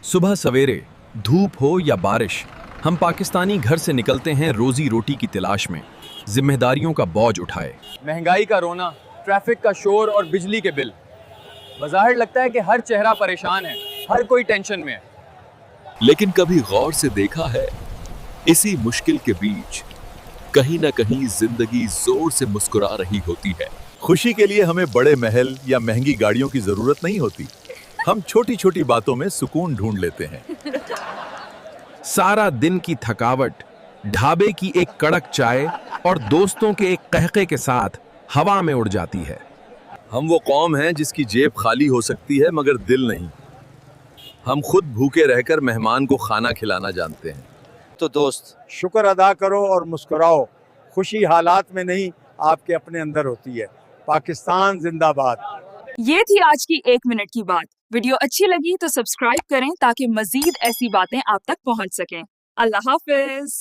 सुबह सवेरे धूप हो या बारिश, हम पाकिस्तानी घर से निकलते हैं रोजी रोटी की तलाश में, जिम्मेदारियों का बोझ उठाए। महंगाई का रोना, ट्रैफिक का शोर और बिजली के बिल। बज़ाहिर लगता है कि हर चेहरा परेशान है, हर कोई टेंशन में है। लेकिन कभी गौर से देखा है, इसी मुश्किल के बीच कहीं न कहीं जिंदगी जोर से मुस्कुरा रही होती है। खुशी के लिए हमें बड़े महल या महंगी गाड़ियों की जरूरत नहीं होती। हम छोटी छोटी बातों में सुकून ढूंढ लेते हैं। सारा दिन की थकावट ढाबे की एक कड़क चाय और दोस्तों के एक कहके के साथ हवा में उड़ जाती है। हम वो कौम हैं जिसकी जेब खाली हो सकती है मगर दिल नहीं। हम खुद भूखे रहकर मेहमान को खाना खिलाना जानते हैं। तो दोस्त, शुक्र अदा करो और मुस्कुराओ। खुशी हालात में नहीं, आपके अपने अंदर होती है। पाकिस्तान जिंदाबाद। ये थी आज की 1 मिनट की बात। वीडियो अच्छी लगी तो सब्सक्राइब करें ताकि मजीद ऐसी बातें आप तक पहुंच सकें। अल्लाह हाफिज।